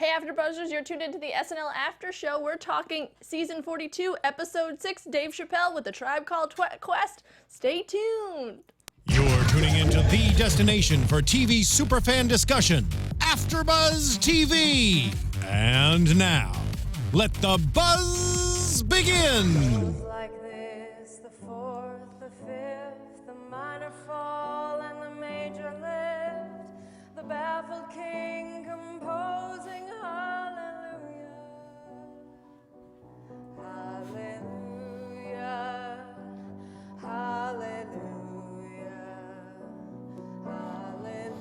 Hey, AfterBuzzers, you're tuned into the SNL After Show. We're talking Season 42, Episode 6, Dave Chappelle with the Tribe Called Quest. Stay tuned. You're tuning into the destination for TV superfan discussion, AfterBuzz TV. And now, let the buzz begin. Like this, the fourth, the fifth, the minor fall and the major lift, the baffled king composing hallelujah, hallelujah, hallelujah, hallelujah,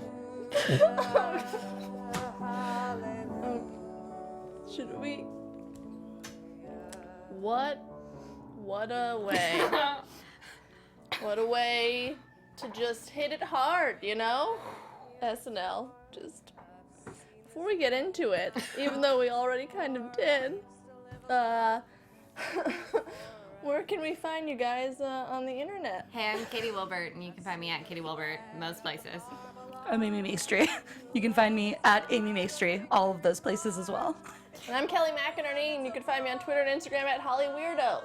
hallelujah. Should we? What a way. What a way to just hit it hard, you know? SNL. Just before we get into it, even though we already kind of did, where can we find you guys on the internet? Hey, I'm Katie Wilbert, and you can find me at Katie Wilbert most places. I'm Amy Maestri. You can find me at Amy Maestri, all of those places as well. And I'm Kelly McInerney, and you can find me on Twitter and Instagram at HollyWeirdo.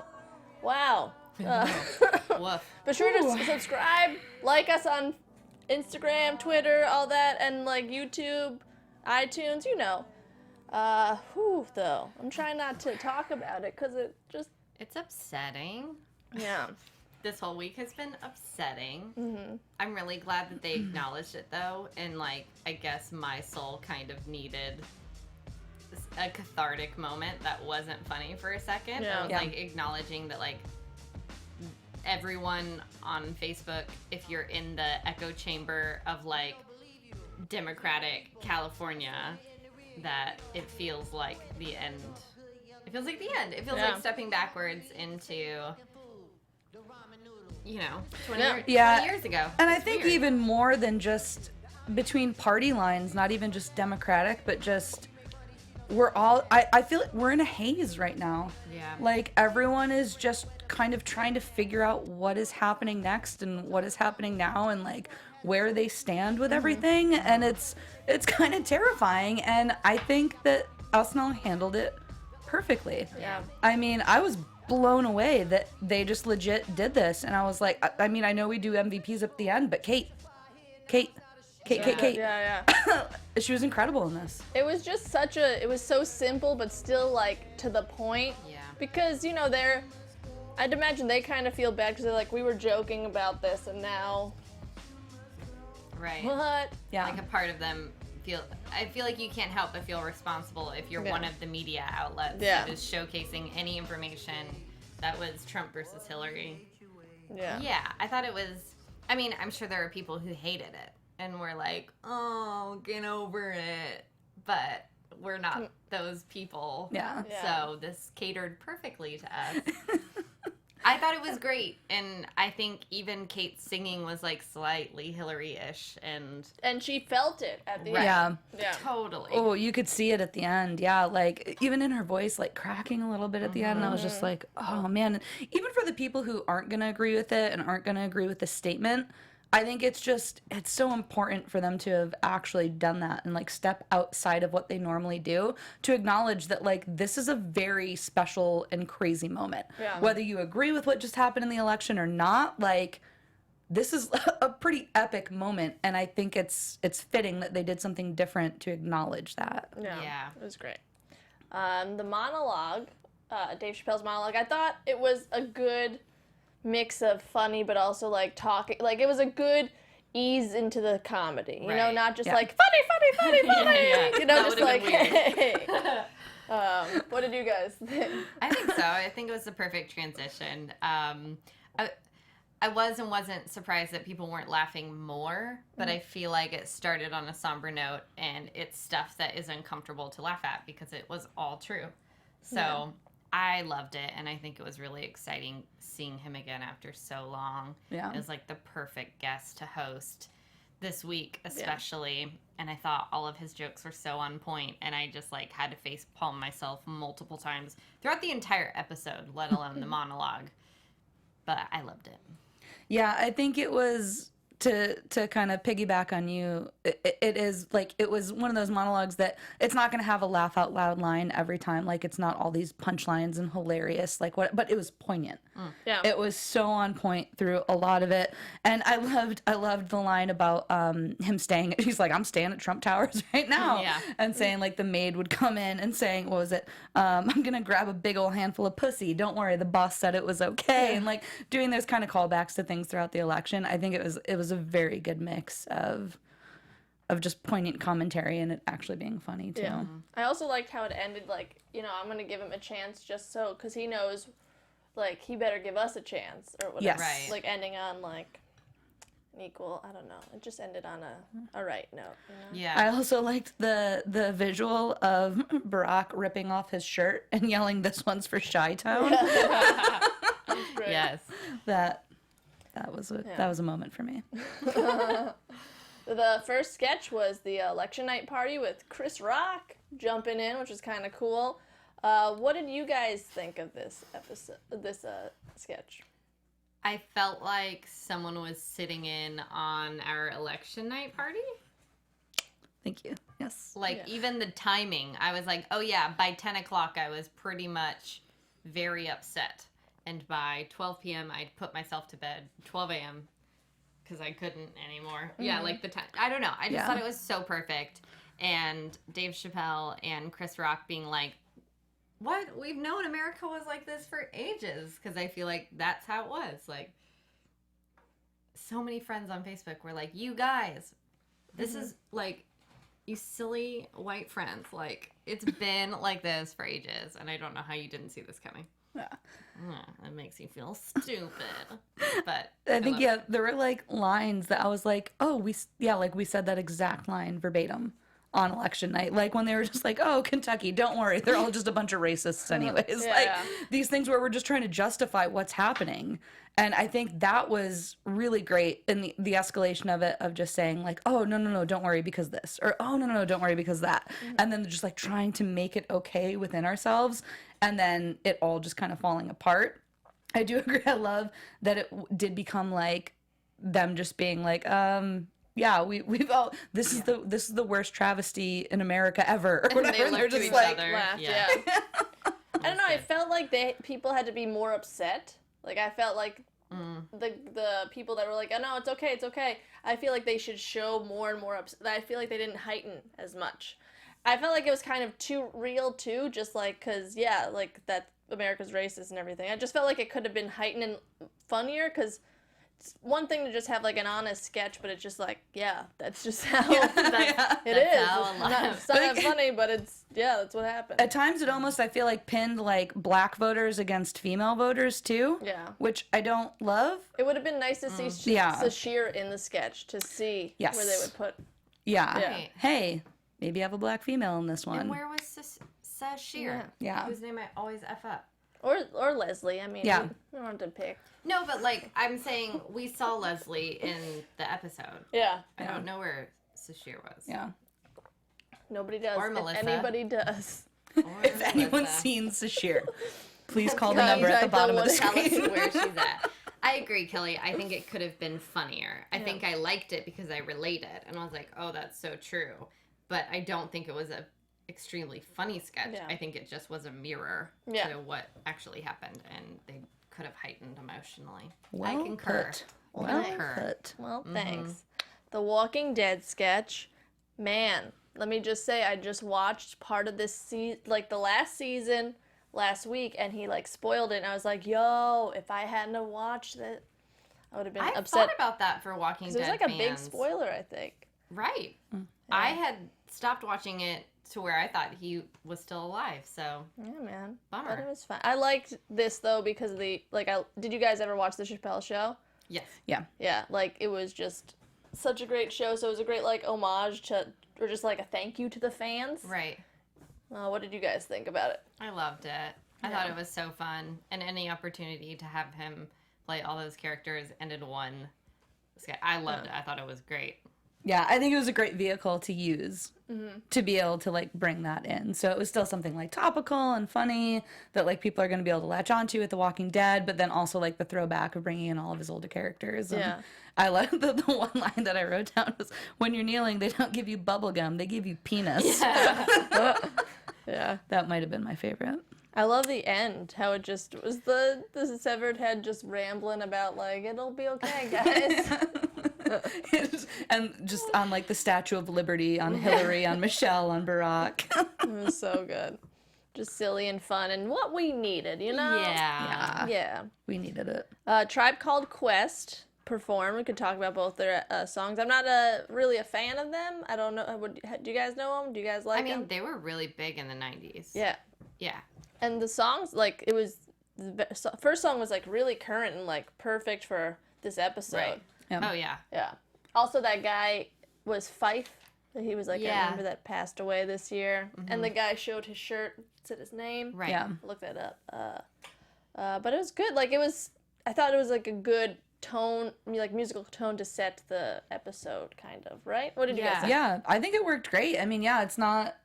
Wow. Woof. Be sure to subscribe, like us on Instagram, Twitter, all that, and like YouTube, iTunes, you know. Though. I'm trying not to talk about it because it just... It's upsetting. Yeah. This whole week has been upsetting. Mm-hmm. I'm really glad that they acknowledged it, though, and, like, I guess my soul kind of needed a cathartic moment that wasn't funny for a second. Yeah. I was, like, acknowledging that, like, everyone on Facebook, if you're in the echo chamber of, like, Democratic California, that it feels like the end. It feels like the end. It feels like stepping backwards into, 20 years ago. And I It's think weird. even more than just between party lines, not even just Democratic, but just we're all, I feel like we're in a haze right now. Yeah. Like everyone is just kind of trying to figure out what is happening next and what is happening now and like where they stand with everything. And it's kind of terrifying. And I think that SNL handled it perfectly. Yeah. I mean, I was blown away that they just legit did this. And I was like, I mean, I know we do MVPs at the end, but Kate. Yeah. She was incredible in this. It was just it was so simple, but still, like, to the point. Yeah. Because, I'd imagine they kind of feel bad because they're like, we were joking about this, and now... Right. What? Yeah. Like a part of them I feel like you can't help but feel responsible if you're one of the media outlets that is showcasing any information that was Trump versus Hillary. Yeah. Yeah, I thought it was, I'm sure there are people who hated it and were like, oh, get over it. But we're not those people. Yeah. So this catered perfectly to us. I thought it was great, and I think even Kate's singing was like slightly Hillary-ish, and she felt it at the Yeah. end. Yeah. totally. Oh, you could see it at the end. Yeah, like even in her voice, like cracking a little bit at the end. And I was just like, oh man. Even for the people who aren't going to agree with it and aren't going to agree with the statement, I think it's so important for them to have actually done that and like step outside of what they normally do to acknowledge that like this is a very special and crazy moment. Yeah. Whether you agree with what just happened in the election or not, like this is a pretty epic moment, and I think it's fitting that they did something different to acknowledge that. Yeah. It was great. The monologue, Dave Chappelle's monologue, I thought it was a good mix of funny, but also like talking. Like it was a good ease into the comedy. You know, not just like funny. Yeah. You know, That just would've like been weird. hey. What did you guys think? I think so. I think it was the perfect transition. I was and wasn't surprised that people weren't laughing more, but I feel like it started on a somber note, and it's stuff that is uncomfortable to laugh at because it was all true. So I loved it, and I think it was really exciting seeing him again after so long. Yeah. It was like the perfect guest to host this week, especially. And I thought all of his jokes were so on point, and I just like had to face palm myself multiple times throughout the entire episode, let alone the monologue. But I loved it. Yeah, I think it was to kind of piggyback on you, it is like, it was one of those monologues that it's not going to have a laugh out loud line every time. Like, it's not all these punchlines and hilarious, like what, but it was poignant. Yeah. It was so on point through a lot of it. And I loved the line about him staying, he's like, I'm staying at Trump Towers right now. Yeah. And saying, like, the maid would come in and saying, what was it? I'm going to grab a big old handful of pussy. Don't worry, the boss said it was okay. And like doing those kind of callbacks to things throughout the election. I think it was a very good mix of just poignant commentary and it actually being funny too. Yeah. I also liked how it ended, like, you know, I'm going to give him a chance just so, because he knows, like, he better give us a chance or whatever. Yes. Right. Like, ending on, like, an equal, I don't know. It just ended on a right note, you know? Yeah. I also liked the visual of Barack ripping off his shirt and yelling, "This one's for Chi-Town." That's great. Yes. That was a moment for me. The first sketch was the election night party with Chris Rock jumping in, which was kind of cool. What did you guys think of this sketch? I felt like someone was sitting in on our election night party. Thank you. Yes. Like, Yeah. even the timing, I was like, oh yeah, by 10 o'clock I was pretty much very upset. And by 12 p.m. I'd put myself to bed, 12 a.m., because I couldn't anymore. Yeah, like the time, I don't know. I just thought it was so perfect. And Dave Chappelle and Chris Rock being like, what? We've known America was like this for ages. Because I feel like that's how it was. Like, so many friends on Facebook were like, you guys, this is like, you silly white friends. Like, it's been like this for ages. And I don't know how you didn't see this coming. Yeah. That makes me feel stupid. But I think, love yeah, there were like lines that I was like, oh, we said that exact line verbatim on election night. Like when they were just like, oh, Kentucky, don't worry. They're all just a bunch of racists anyways. Yeah. Like these things where we're just trying to justify what's happening. And I think that was really great in the escalation of it, of just saying like, oh, no, don't worry because this, or oh, no, don't worry because that. And then just like trying to make it okay within ourselves. And then it all just kind of falling apart. I do agree. I love that it did become like them just being like, yeah, we've all, this is the worst travesty in America ever, or whatever. they And they're looked to just each like, other. Laughed, Yeah. I don't know. I felt like people had to be more upset. Like I felt like the people that were like, oh no, it's okay. I feel like they should show more and more upset. I feel like they didn't heighten as much. I felt like it was kind of too real too, just like, cause yeah, like that America's racist and everything. I just felt like it could have been heightened and funnier, cause it's one thing to just have like an honest sketch, but it's just like, yeah, that's just how it is. how It's a lot not, of- it's not that funny, but it's, yeah, that's what happened. at times it almost, I feel like pinned like black voters against female voters too. Yeah. Which I don't love. It would have been nice to see Yeah. Sashir in the sketch to see Yes. where they would put. Yeah. Right. Hey, maybe have a black female in this one. And where was Sashir? Yeah. Whose name I always F up. Or Leslie. I mean, Yeah. we don't have to pick. No, but like, I'm saying we saw Leslie in the episode. Yeah. I don't know where Sashir was. Yeah. Nobody does. Or If Melissa. anybody does. Or If anyone's Melissa. seen Sashir, please call the Yeah, number at the contact bottom the of the one- Tell us screen. where she's at. I agree, Kelly. I think it could have been funnier. I think I liked it because I related. And I was like, oh, that's so true. But I don't think it was a extremely funny sketch. Yeah. I think it just was a mirror Yeah. to what actually happened. And they could have heightened emotionally. Well I concur. put. I Well concur. put. Well, thanks. The Walking Dead sketch. Man, let me just say, I just watched part of this like the last season last week, and he like spoiled it. And I was like, yo, if I hadn't have watched it, I would have been I upset. thought about that for Walking 'Cause Dead it was like a big fans. spoiler, I think. Right. I had stopped watching it to where I thought he was still alive. So Yeah, man. Bummer. But it was fun. I liked this though because of the did you guys ever watch the Chappelle show? yes. Yeah. Yeah, like it was just such a great show. So it was a great like homage to, or just like a thank you to the fans. Right. What did you guys think about it? I loved it. I thought it was so fun, and any opportunity to have him play all those characters and in one sketch, I loved it. I thought it was great. Yeah, I think it was a great vehicle to use to be able to like bring that in. So it was still something like topical and funny that like people are going to be able to latch onto with The Walking Dead, but then also like the throwback of bringing in all of his older characters. And Yeah. I love the one line that I wrote down was, when you're kneeling, they don't give you bubble gum, they give you penis. Yeah. That might have been my favorite. I love the end, how it just was the severed head just rambling about, like, it'll be okay, guys. And just on like the Statue of Liberty, on Hillary, on Michelle, on Barack. It was so good. Just silly and fun and what we needed, you know? Yeah. Yeah. We needed it. Tribe Called Quest performed. We could talk about both their songs. I'm not really a fan of them. I don't know. Do you guys know them? Do you guys like them? I mean, they were really big in the 90s. Yeah. Yeah. And the songs, like, it was, the first song was, like, really current and, like, perfect for this episode. Right. Yeah. Oh, yeah. Yeah. Also, that guy was Fife. He was, like, I Yeah. remember that passed away this year. And the guy showed his shirt, said his name. Right. Yeah. Look that up. But it was good. Like, I thought it was, like, a good tone, like, musical tone to set the episode, kind of, right? What did you guys Yeah. think? Yeah, I think it worked great. I mean, yeah,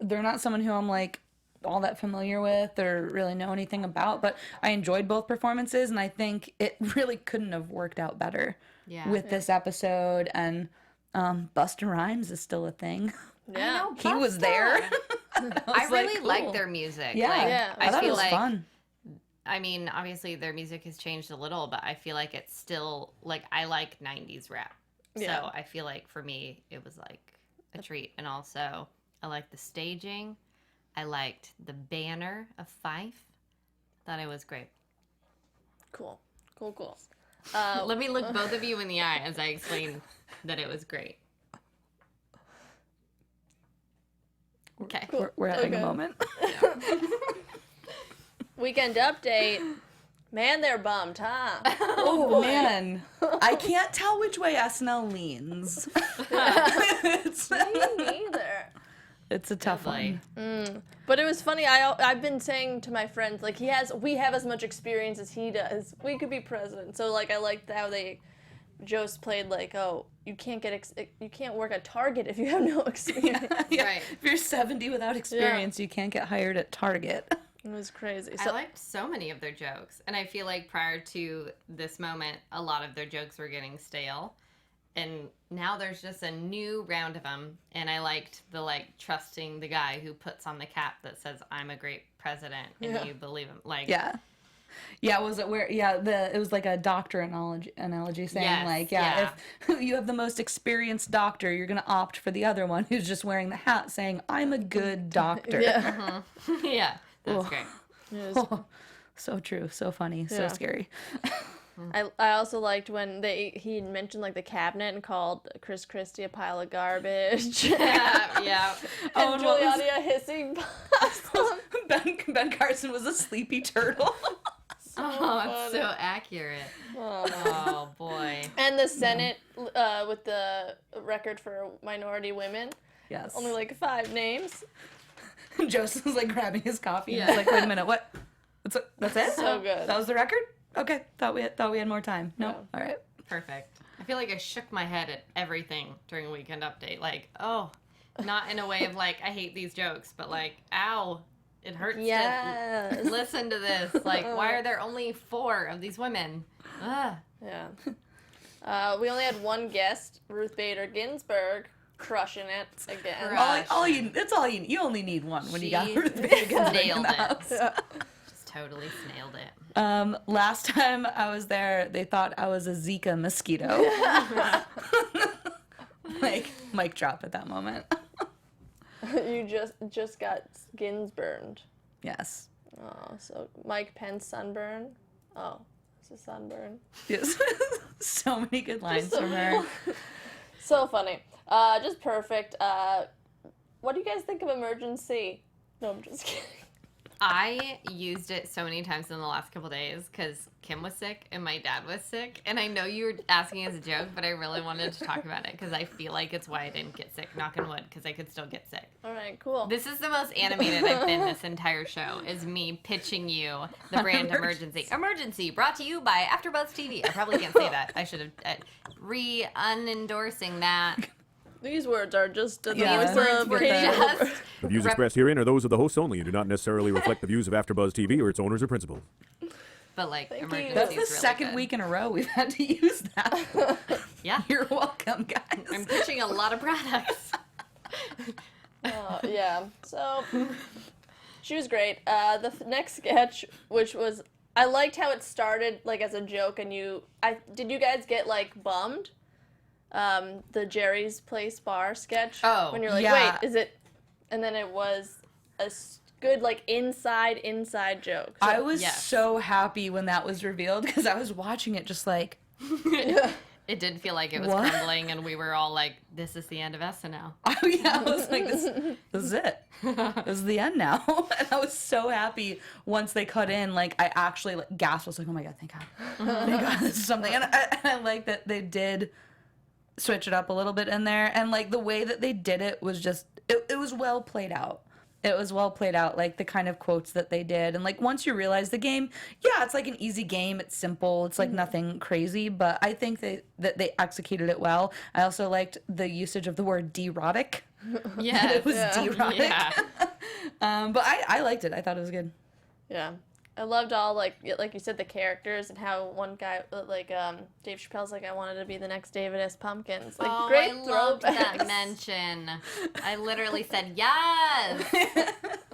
they're not someone who I'm like all that familiar with or really know anything about, but I enjoyed both performances, and I think it really couldn't have worked out better Yeah. with this episode. And Busta Rhymes is still a thing. Yeah. I know, He was there. I really cool. like their music. Yeah, Like, Yeah. I thought it feel was like, fun. I mean, obviously their music has changed a little, but I feel like it's still, like, I like 90s rap. Yeah. So I feel like for me, it was like a treat. And also, I liked the staging. I liked the banner of Fife. Thought it was great. Cool. Cool. Let me look both of you in the eye as I explain that it was great. Okay. We're having Okay. a moment. Weekend update. Man, they're bummed, huh? Oh man, I can't tell which way SNL leans. it's, Me neither. it's a tough Like, one. But it was funny. I've been saying to my friends, like, we have as much experience as he does. We could be president. So like I liked how Jost played like, oh, you can't you can't work at Target if you have no experience. Yeah. Right. If you're 70 without experience, you can't get hired at Target. It was crazy. I So liked so many of their jokes. And I feel like prior to this moment, a lot of their jokes were getting stale. And now there's just a new round of them. And I liked the, like, trusting the guy who puts on the cap that says, I'm a great president. And Yeah. you believe him. Like, Yeah. Yeah, was it where? Yeah, it was like a doctor analogy saying Yes, like, yeah. if you have the most experienced doctor, you're gonna opt for the other one who's just wearing the hat saying, "I'm a good doctor." yeah. yeah, that's great. It was- So true, so funny, so Yeah. scary. I also liked when he mentioned like the cabinet and called Chris Christie a pile of garbage. Yeah, yeah. And and what was- Giuliani a hissing possum. Ben Carson was a sleepy turtle. Oh, it's so accurate. Oh, boy. And the Senate with the record for minority women. Yes. Only like 5 names. Joseph was like grabbing his coffee. Yeah. And was like, wait a minute, what? That's it? So good. That was the record? Okay, thought we had more time. No, Yeah. all right. Perfect. I feel like I shook my head at everything during Weekend Update. Like, oh, not in a way of like, I hate these jokes, but like, ow, it hurts Yes. to listen to this. Like, why are there only 4 of these women? Ugh. Yeah. We only had one guest, Ruth Bader Ginsburg, crushing it again. Crush. You only need one when you She got Ruth Bader Ginsburg in nailed the it. house. Just totally snailed it. Last time I was there, they thought I was a Zika mosquito. Like, mic drop at that moment. You just got skins burned. Yes. Oh, so Mike Pence sunburn. Oh, it's a sunburn. Yes. So many good lines so from her. So funny. Just perfect. What do you guys think of Emergency? No, I'm just kidding. I used it so many times in the last couple days because Kim was sick and my dad was sick. And I know you were asking as a joke, but I really wanted to talk about it because I feel like it's why I didn't get sick. Knock on wood, because I could still get sick. All right, cool. This is the most animated I've been this entire show, is me pitching you the brand Emergency. Emergency, brought to you by AFTERBUZZ TV. I probably can't say that. I should have unendorsing that. These words are just the Yeah. voice Words of with Katie the- Wilbert. The views expressed herein are those of the hosts only and do not necessarily reflect the views of AfterBuzz TV or its owners or principals. But like, Thank you. emergency That's the is really second good. week in a row we've had to use that. Yeah. You're welcome, guys. I'm pitching a lot of products. Yeah. So she was great. The next sketch, which was, I liked how it started like as a joke, and did you guys get like bummed? The Jerry's Place bar sketch. Oh, when you're like, yeah. wait, is it? And then it was a good like inside joke. So, I was Yes. so happy when that was revealed because I was watching it just like, It did feel like it was What? crumbling, and we were all like, "This is the end of SNL." oh yeah, I was like, this is it. This is the end now. And I was so happy once they cut in. Like I actually like gasped. I was like, oh my god, thank God, thank God, this is something. And I like that they did switch it up a little bit in there, and like the way that they did it was just it was well played out. It was well played out, like the kind of quotes that they did. And like once you realize the game, yeah, it's like an easy game. It's simple. It's like nothing crazy. But I think that they executed it well. I also liked the usage of the word derotic. Yeah, It was derotic. Yeah. But I liked it. I thought it was good. yeah. I loved all like you said, the characters, and how one guy like Dave Chappelle's like, I wanted to be the next David S. Pumpkins. Like Oh, great I loved that throwbacks. mention. I literally said yes.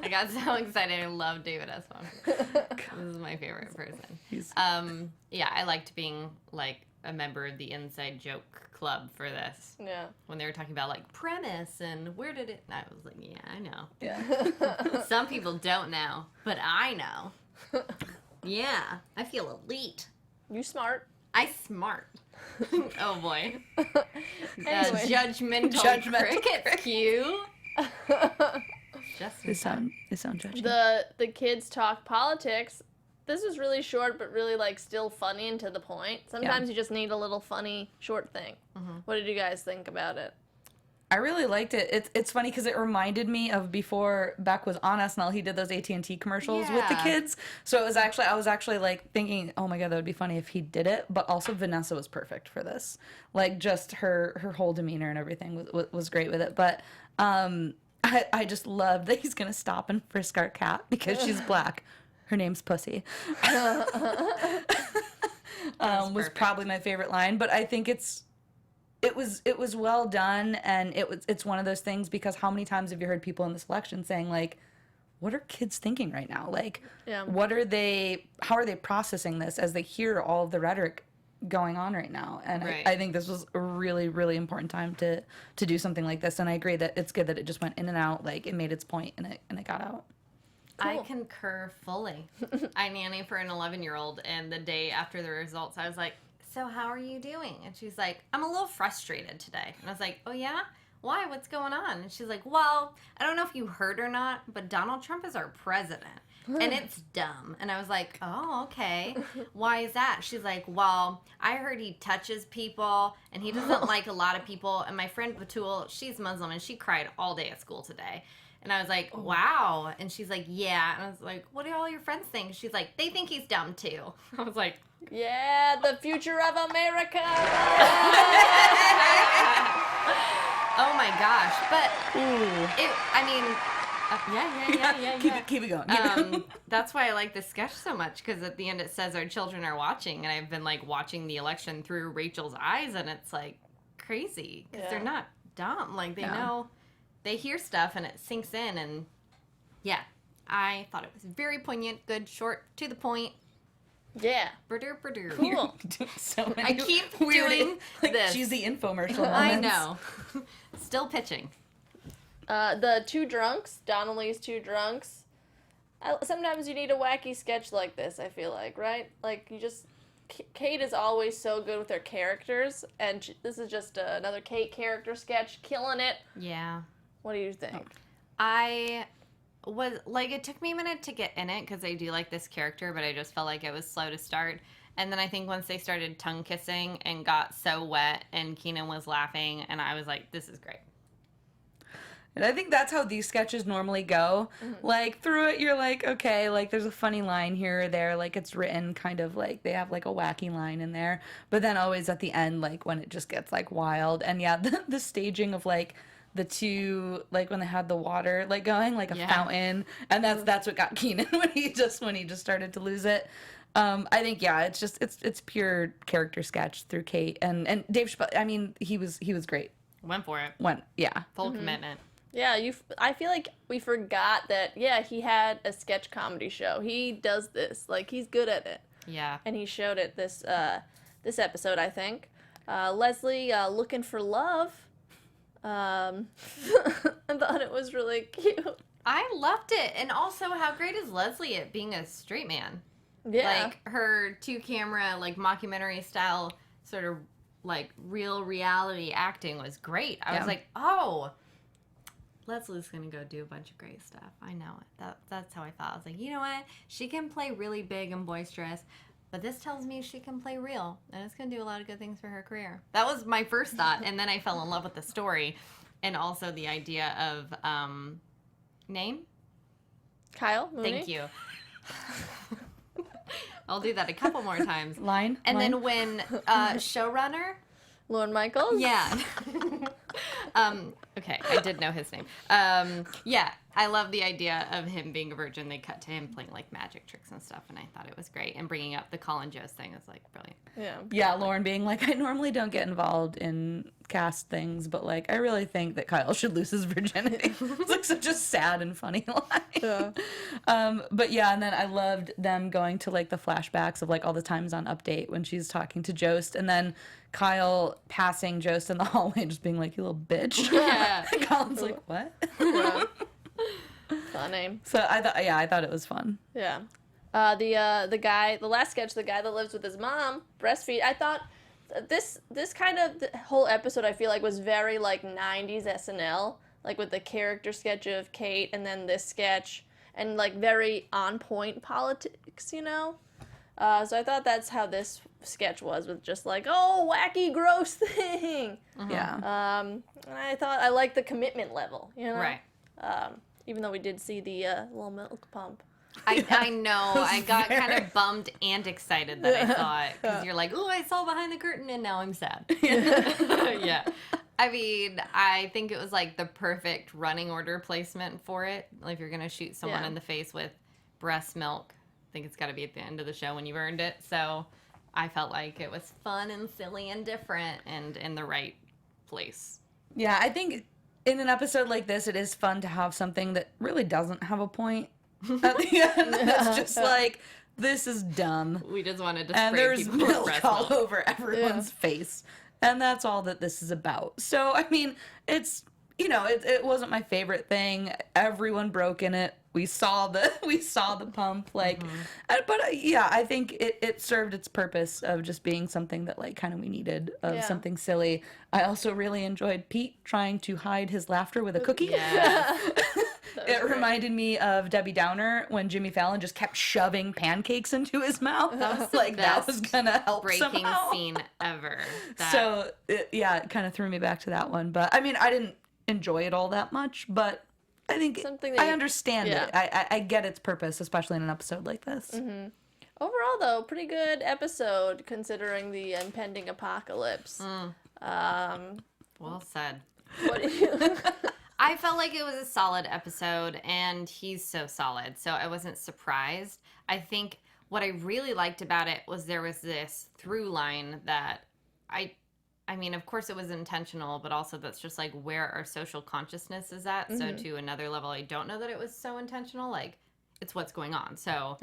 I got so excited. I love David S. Pumpkins. This is my favorite person. Yeah, I liked being like a member of the Inside Joke Club for this. Yeah. When they were talking about like premise and where did it, and I was like, yeah, I know. Yeah. Some people don't know, but I know. Yeah, I feel elite. You smart. I smart. Oh boy. Anyway. Judgmental crickets cue. Just They sound judgy. The kids talk politics. This is really short, but really like still funny and to the point. Sometimes you just need a little funny short thing. What did you guys think about it? I really liked it. It's funny because it reminded me of before Beck was on SNL. He did those AT&T commercials with the Yeah. kids. So I was actually like thinking, oh my god, that would be funny if he did it. But also Vanessa was perfect for this. Like just her whole demeanor and everything was great with it. But I just love that he's gonna stop and frisk our cat because she's black. Her name's Pussy. Was perfect. probably my favorite line. But I think it was well done, and it's one of those things because how many times have you heard people in this election saying like, what are kids thinking right now? Like, Yeah. how are they processing this as they hear all of the rhetoric going on right now? And Right. I think this was a really, really important time to do something like this. And I agree that it's good that it just went in and out, like it made its point and it got out. I Cool. concur fully. I nanny for an 11-year-old, and the day after the results, I was like, so how are you doing? And she's like, I'm a little frustrated today. And I was like, oh yeah? Why? What's going on? And she's like, well, I don't know if you heard or not, but Donald Trump is our president. And it's dumb. And I was like, oh, okay. Why is that? She's like, well, I heard he touches people and he doesn't like a lot of people. And my friend Batul, she's Muslim, and she cried all day at school today. And I was like, wow. And she's like, yeah. And I was like, what do all your friends think? She's like, they think he's dumb too. I was like, Yeah, the future of America. oh my gosh. But yeah. Keep it going. That's why I like this sketch so much, because at the end it says our children are watching, and I've been like watching the election through Rachel's eyes, and it's like crazy because Yeah. they're not dumb. Like they No. know, they hear stuff and it sinks in, and yeah, I thought it was very poignant, good, short, to the point. Yeah. Brr-dur. Cool. So I many keep weird, doing like this. cheesy infomercial moments. I know. Still pitching. The two drunks, Donnelly's two drunks. Sometimes you need a wacky sketch like this, I feel like, right? Like, you just... Kate is always so good with her characters, and this is just another Kate character sketch, killing it. Yeah. What do you think? I was like, it took me a minute to get in it because I do like this character, but I just felt like it was slow to start. And then I think once they started tongue kissing and got so wet and Kenan was laughing, and I was like, this is great. And I think that's how these sketches normally go. Like, through it, you're like, okay, like, there's a funny line here or there. Like, it's written kind of like, they have, like, a wacky line in there. But then always at the end, like, when it just gets, like, wild. And, yeah, the staging of, like, the two, like, when they had the water, like, going, like, a fountain. And that's what got Kenan when he just started to lose it. I think, yeah, it's just, it's pure character sketch through Kate. And Dave Chappelle, I mean, he was great. Went for it. Yeah. Full commitment. Yeah, I feel like we forgot that, yeah, he had a sketch comedy show. He does this. Like, he's good at it. Yeah. And he showed it this episode, I think. Leslie, Looking for Love. I thought it was really cute. I loved it. And also, how great is Leslie at being a straight man? Yeah. Like, her two-camera, like, mockumentary style sort of, like, real reality acting was great. I was like, oh, Leslie's going to go do a bunch of great stuff. I know it. That's how I thought. I was like, you know what? She can play really big and boisterous, but this tells me she can play real, and it's going to do a lot of good things for her career. That was my first thought, and then I fell in love with the story and also the idea of name? Kyle Mooney? Thank you. I'll do that a couple more times. Line? Then when showrunner... Lorne Michaels? Yeah. Okay, I did know his name. Yeah, I love the idea of him being a virgin. They cut to him playing like magic tricks and stuff, and I thought it was great. And bringing up the Colin Jost thing was like brilliant. Yeah, Lauren being like, I normally don't get involved in cast things, but like, I really think that Kyle should lose his virginity. It's like such a sad and funny line. Yeah. But yeah, and then I loved them going to like the flashbacks of like all the times on Update when she's talking to Jost, and then Kyle passing Jost in the hallway and just being like, you little bitch. Yeah. And Colin's like, what? Yeah. Funny. So I thought it was fun. Yeah. The last sketch, the guy that lives with his mom, Breastfeed, I thought this kind of the whole episode I feel like was very like 90s SNL, like with the character sketch of Kate and then this sketch and like very on point politics, you know? So I thought that's how this sketch was, with just like, oh, wacky, gross thing. Yeah. And I thought I liked the commitment level, you know? Right. Even though we did see the little milk pump. I know. I got kind of bummed and excited that I saw it. Because you're like, oh, I saw behind the curtain and now I'm sad. Yeah. I mean, I think it was like the perfect running order placement for it. Like if you're going to shoot someone in the face with breast milk, I think it's got to be at the end of the show when you've earned it. So I felt like it was fun and silly and different and in the right place. Yeah, I think in an episode like this, it is fun to have something that really doesn't have a point at the end. It's just like, this is dumb. We just wanted to And spray there's people with milk breast all milk. over everyone's face. And that's all that this is about. So, I mean, it's, you know, it wasn't my favorite thing. Everyone broke in it. We saw the pump, like, but yeah, I think it served its purpose of just being something that like kind of we needed, of something silly. I also really enjoyed Pete trying to hide his laughter with a cookie. Yeah. It reminded me of Debbie Downer when Jimmy Fallon just kept shoving pancakes into his mouth. I was like, that was gonna help breaking somehow. scene ever. So it kind of threw me back to that one. But I mean, I didn't enjoy it all that much, but I think Something that I you- understand it. I get its purpose, especially in an episode like this. Overall, though, pretty good episode considering the impending apocalypse. Well said. What do you? I felt like it was a solid episode, and he's so solid, so I wasn't surprised. I think what I really liked about it was there was this through line that I mean, of course it was intentional, but also that's just like where our social consciousness is at. So to another level, I don't know that it was so intentional. Like, it's what's going on. So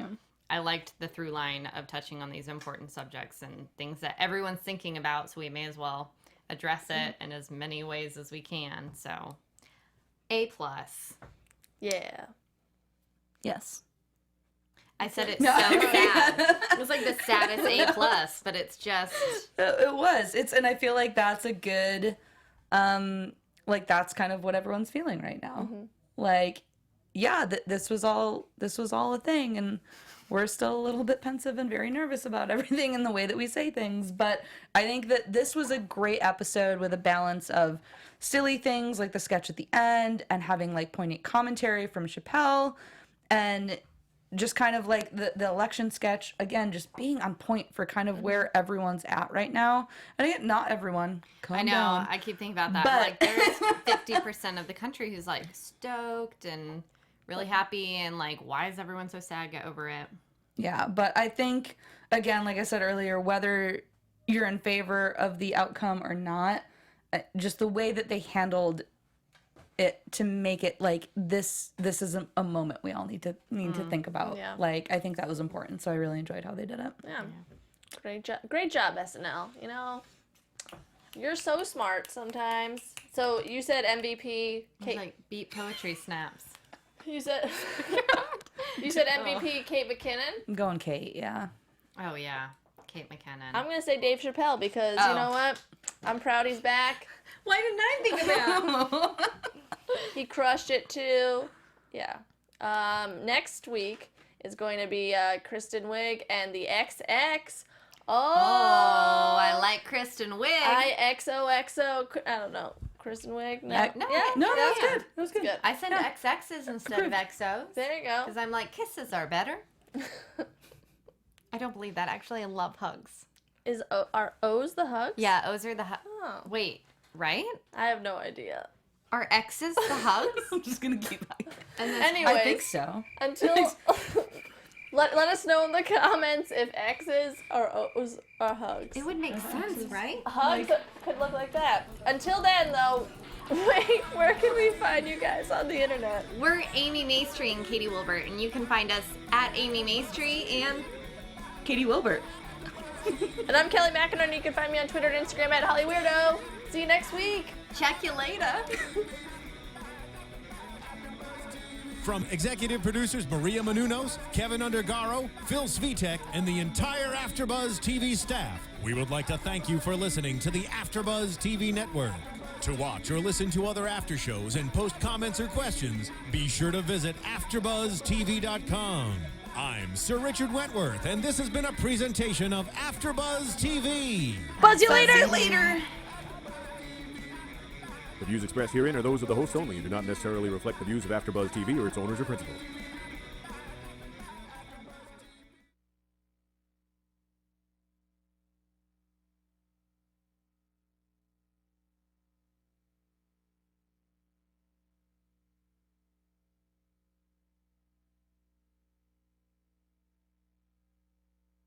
I liked the through line of touching on these important subjects and things that everyone's thinking about, so we may as well address it in as many ways as we can. So A+. Yeah. Yes. I said it so sad. It was like the saddest A+, but it's just... It was. And I feel like that's a good, like that's kind of what everyone's feeling right now. Like, yeah, this was all a thing, and we're still a little bit pensive and very nervous about everything and the way that we say things. But I think that this was a great episode with a balance of silly things like the sketch at the end and having like poignant commentary from Chappelle and just kind of like the election sketch, again, just being on point for kind of where everyone's at right now. And again, not everyone. I know. Down. I keep thinking about that. But like, there's 50% of the country who's like stoked and really happy, and like, why is everyone so sad? Get over it. Yeah, but I think, again, like I said earlier, whether you're in favor of the outcome or not, just the way that they handled it to make it like this is a moment we all need to think about. Yeah. Like, I think that was important, so I really enjoyed how they did it. Yeah. Great job, SNL. You know, you're so smart sometimes. So you said MVP. It's like beat poetry snaps. You said MVP Kate McKinnon. I'm going Kate, yeah. Oh yeah, Kate McKinnon. I'm gonna say Dave Chappelle because you know what? I'm proud he's back. Why didn't I think of that? He crushed it too. Yeah. Next week is going to be Kristen Wiig and the XX. Oh, I like Kristen Wiig. IXOXO. I don't know. Kristen Wiig. No, No, yeah, No, that was yeah. good. That was good. I said XXs instead of XOs. There you go. Because I'm like, kisses are better. I don't believe that. Actually, I love hugs. Are O's the hugs? Yeah, O's are the hugs. Oh, Wait, right? I have no idea. Are X's the hugs? I'm just going to keep And then Anyways, I think so. until let us know in the comments if X's or O's are hugs. it would make sense, right? Hugs could look like that. Until then, though, wait, where can we find you guys on the internet? We're Amy Maestri and Katie Wilbert, and you can find us at Amy Maestri and Katie Wilbert. And I'm Kelly McInerney. You can find me on Twitter and Instagram at HollyWeirdo. See you next week. check you later. From executive producers Maria Menounos, Kevin Undergaro, Phil Svitek, and the entire AfterBuzz TV staff, we would like to thank you for listening to the AfterBuzz TV network. To watch or listen to other after shows and post comments or questions, be sure to visit AfterBuzzTV.com. I'm Sir Richard Wentworth, and this has been a presentation of AfterBuzz TV. Buzz you later. The views expressed herein are those of the hosts only and do not necessarily reflect the views of AfterBuzz TV or its owners or principals.